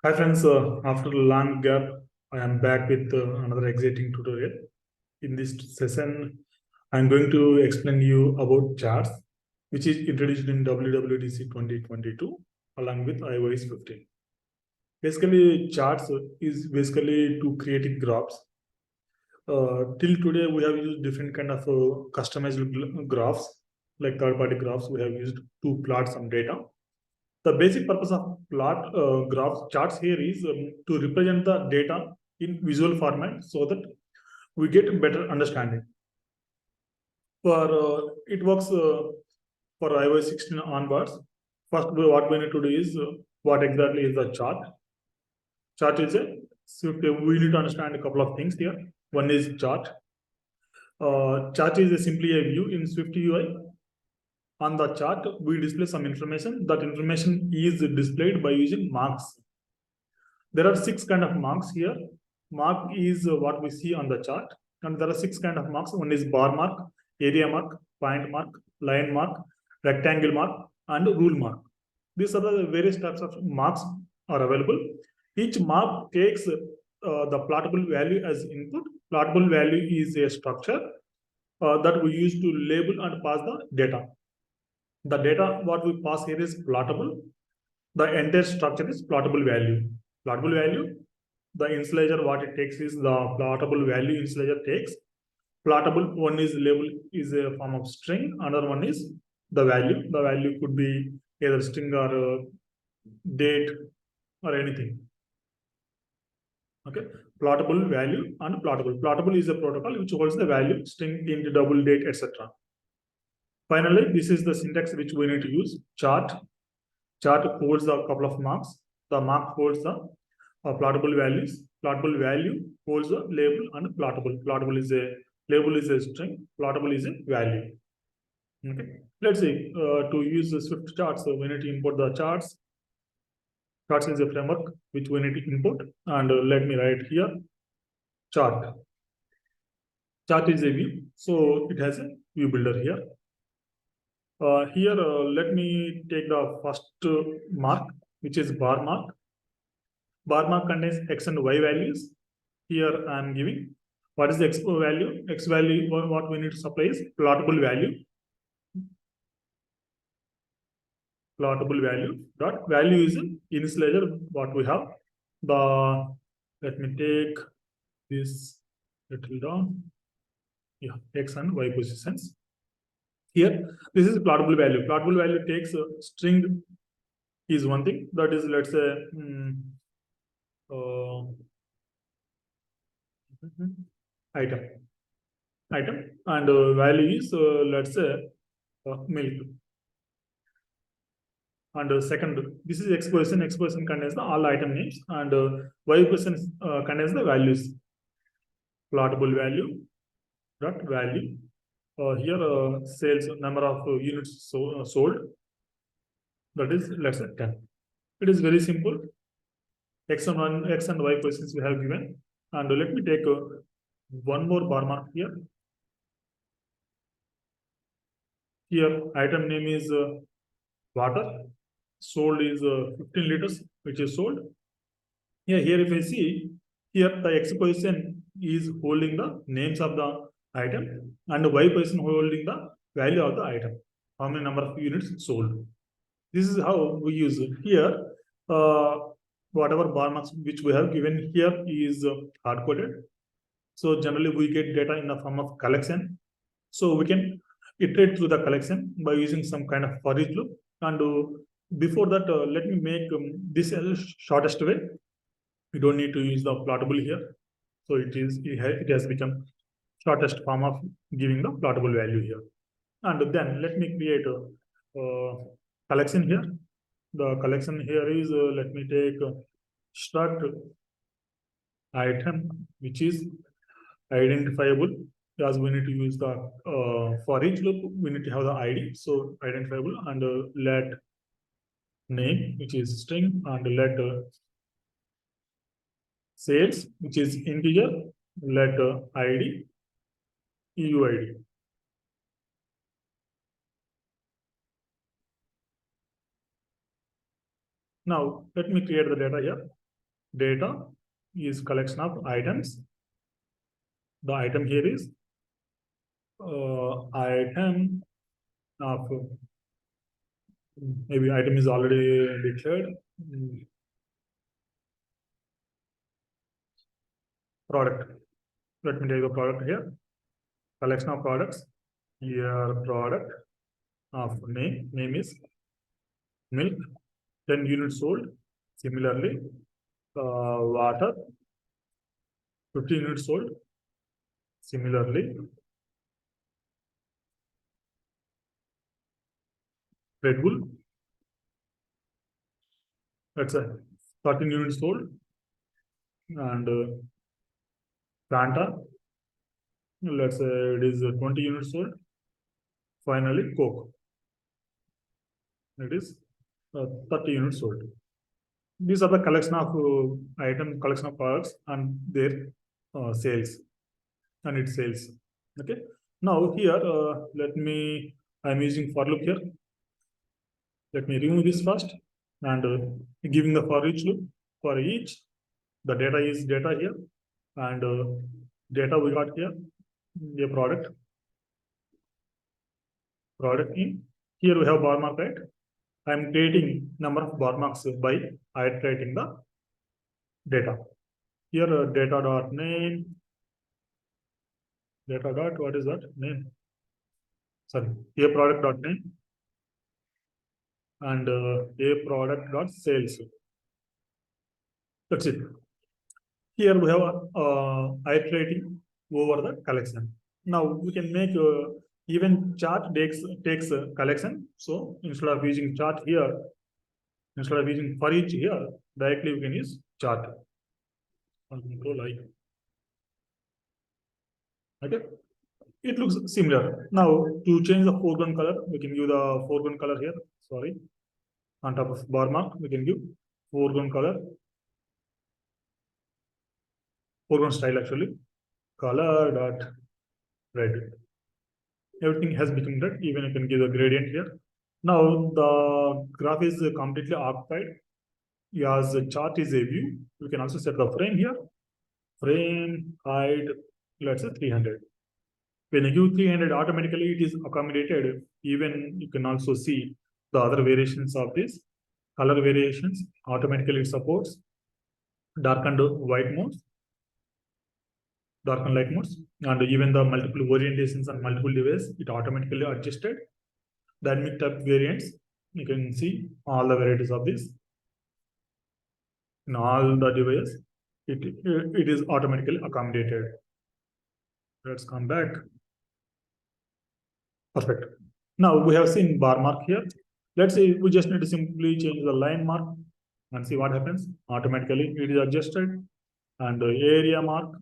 Hi friends, after a long gap, I am back with another exciting tutorial. In this session, I'm going to explain you about charts, which is introduced in WWDC 2022 along with iOS 15. Basically, charts is basically to creating graphs. Till today, we have used different kind of customized graphs, like third-party graphs. We have used to plot some data. The basic purpose of plot graphs charts here is to represent the data in visual format so that we get better understanding. For it works for iOS 16 onwards. First, what we need to do is what exactly is the chart. Chart is a so we need to understand a couple of things here. One is chart. Chart is simply a view in SwiftUI. On the chart, we display some information. That information is displayed by using marks. There are six kind of marks here. Mark is what we see on the chart, and there are six kind of marks. One is bar mark, area mark, point mark, line mark, rectangle mark, and rule mark. These are the various types of marks are available. Each mark takes the plottable value as input. Plottable value is a structure that we use to label and pass the data. The data what we pass here is plottable. The entire structure is plottable value. Plottable value, the initializer what it takes is the plottable value initializer takes. Plottable one is label is a form of string, another one is the value. The value could be either string or date or anything. Okay, plottable value and plottable. Plottable is a protocol which holds the value, string, int, double, date, etc. Finally, this is the syntax which we need to use. Chart. Chart holds a couple of marks. The mark holds the plottable values. Plottable value holds a label and plottable. Plottable is a label is a string. Plottable is a value. Okay. Let's see. To use the Swift charts, so we need to import the charts. Charts is a framework which we need to import. And let me write here chart. Chart is a view, so it has a view builder here. Here, let me take the first mark, which is bar mark. Bar mark contains x and y values. Here I am giving what is the x value. X value, what we need to supply is plottable value. Plottable value dot value is initializer what we have. The let me take this little down. Yeah, x and y positions. Here, this is plottable value. Plottable value takes a string is one thing. That is, let's say, item. Item and value is let's say milk. And second, this is x person. X person contains the all item names, and y person contains the values. Plottable value dot value. Here sales number of units sold. That is let's say 10. It is very simple. X and one x and y positions we have given, and let me take one more bar mark here. Here item name is water. Sold is 15 liters, which is sold. Yeah, here if I see, here the x position is holding the names of the item and the y position holding the value of the item. How many number of units sold. This is how we use it. Here, whatever bar marks which we have given here is hard-coded. So generally we get data in the form of collection. So we can iterate through the collection by using some kind of for each loop. And before that, let me make this shortest way. We don't need to use the plottable here. So it has become shortest form of giving the plottable value here. And then let me create a collection here. The collection here is, let me take struct item, which is identifiable, as we need to use the for each loop, we need to have the ID. So identifiable and let name, which is string, and let sales, which is integer, let ID, EUID. Now, let me create the data here. data is collection of items. The item here is item of maybe item is already declared. Product. Let me take the product here. Collection of products. Here product of name. Name is milk. 10 units sold. Similarly, water. 15 units sold. Similarly, Red Bull. That's a 13 units sold. And Fanta. Let's say it is 20 units sold. Finally, Coke. It is 30 units sold. These are the collection of collection of products and their sales and its sales. Okay. Now here, I'm using for loop here. Let me remove this first and giving the for each loop. For each, the data is data here and data we got here, the product in. Here we have bar mark, right? I'm creating number of bar marks by iterating the data. Here data dot name, data dot, what is that name? Sorry, a product dot name and a product dot sales. That's it. Here we have iterating over the collection. Now we can make even chart takes a collection. So instead of using chart here, instead of using for each here, directly we can use chart. Control I. Okay. It looks similar. Now to change the foreground color, we can give the foreground color here. Sorry. On top of bar mark, we can give foreground color. Foreground style actually. Color dot red. Everything has become red. Even you can give a gradient here. Now the graph is completely occupied. As the chart is a view, we can also set the frame here. Frame height, let's say 300. When you give 300, automatically it is accommodated. Even you can also see the other variations of this color variations. Automatically it supports dark and white modes, dark and light modes, and even the multiple orientations and multiple devices, it automatically adjusted. Dynamic type variants, you can see all the varieties of this in all the devices. It is automatically accommodated. Let's come back. Perfect. Now we have seen bar mark here. Let's say we just need to simply change the line mark and see what happens. Automatically it is adjusted. And the area mark,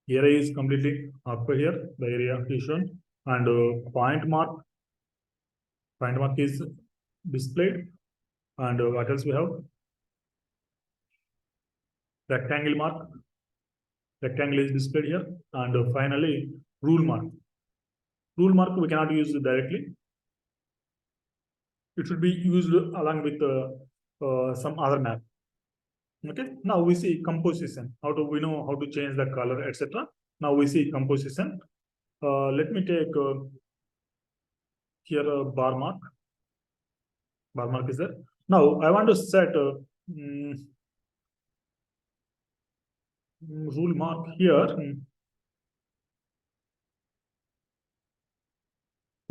area is completely up here. The area is shown. And point mark is displayed. And what else we have? Rectangle mark. Rectangle is displayed here. And finally, rule mark. Rule mark we cannot use directly. It should be used along with some other map. Okay. Now we see composition. How do we know how to change the color, etc. Now we see composition. Let me take here a bar mark. Bar mark is there. Now I want to set rule mark here.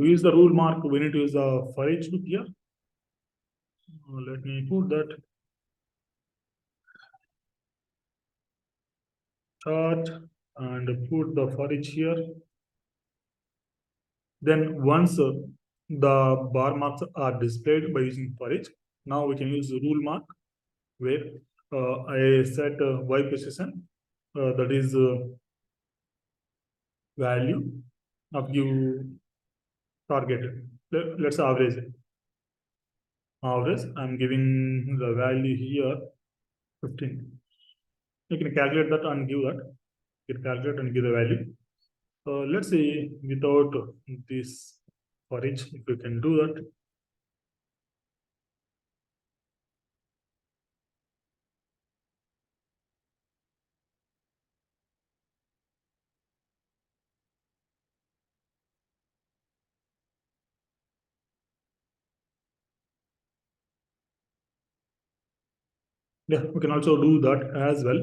To use the rule mark, we need to use the for each loop here. Let me put that chart and put the for each here. Then once the bar marks are displayed by using for each, now we can use the rule mark where I set y position, that is value of you targeted. Let's average it. Average, I'm giving the value here 15. You can calculate that and give that. You can calculate and give the value. Let's say without this for each, if you can do that. Yeah, we can also do that as well.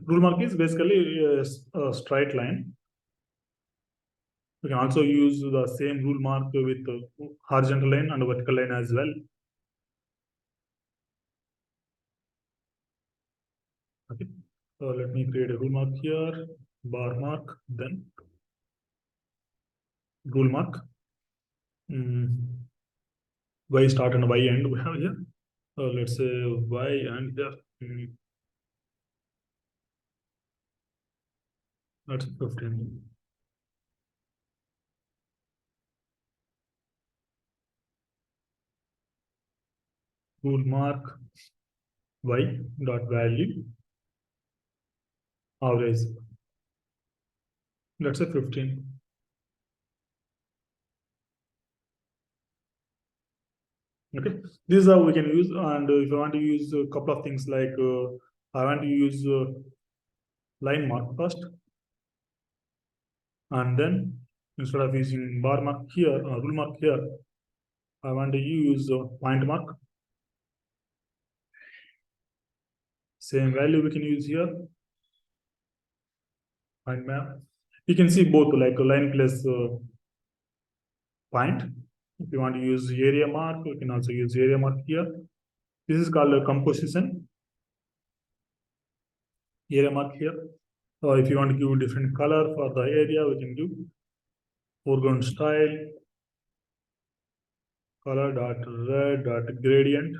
Rule mark is basically a straight line. We can also use the same rule mark with horizontal line and vertical line as well. Okay, so let me create a rule mark here, bar mark, then rule mark. Y start and Y end we have here. Let's say Y and here. That's 15. Rule mark Y dot value average. Let's say 15. Okay, this is how we can use. And if I want to use a couple of things like I want to use line mark first, and then instead of using bar mark here or rule mark here, I want to use point mark. Same value we can use here. Point map. You can see both like a line plus point. If you want to use area mark, you can also use area mark here. This is called a composition. Area mark here. If you want to give different color for the area, we can give foreground style, color dot red dot gradient.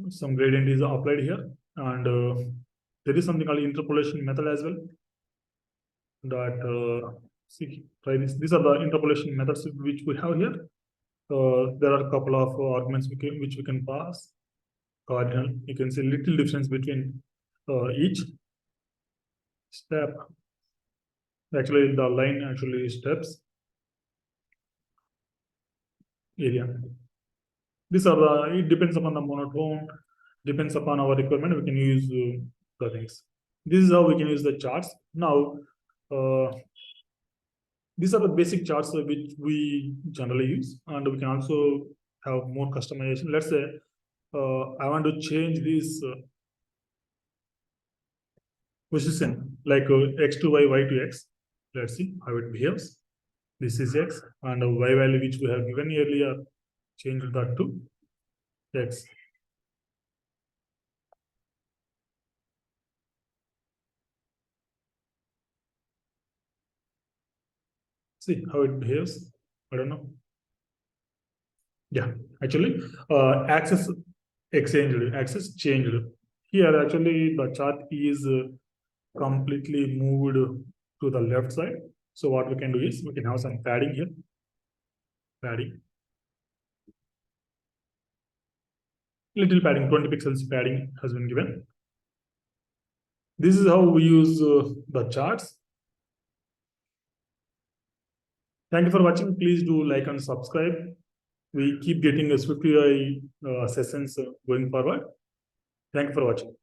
Some gradient is applied here, and there is something called interpolation method as well. That see, try this. These are the interpolation methods which we have here. There are a couple of arguments which we can pass. Cardinal. You can see little difference between each step. Actually, the line actually steps area. These are the, it depends upon the monotone, depends upon our requirement, we can use the things. This is how we can use the charts. Now, these are the basic charts which we generally use, and we can also have more customization. Let's say I want to change this position like x to y, y to x. Let's see how it behaves. This is x, and y value which we have given earlier, change that to x. See how it behaves. I don't know. Yeah, actually, axis exchanged, axis changed. Here, actually, the chart is completely moved to the left side. So what we can do is we can have some padding here. Padding. Little padding, 20 pixels padding has been given. This is how we use the charts. Thank you for watching. Please do like and subscribe. We keep getting a SwiftUI sessions going forward. Thank you for watching.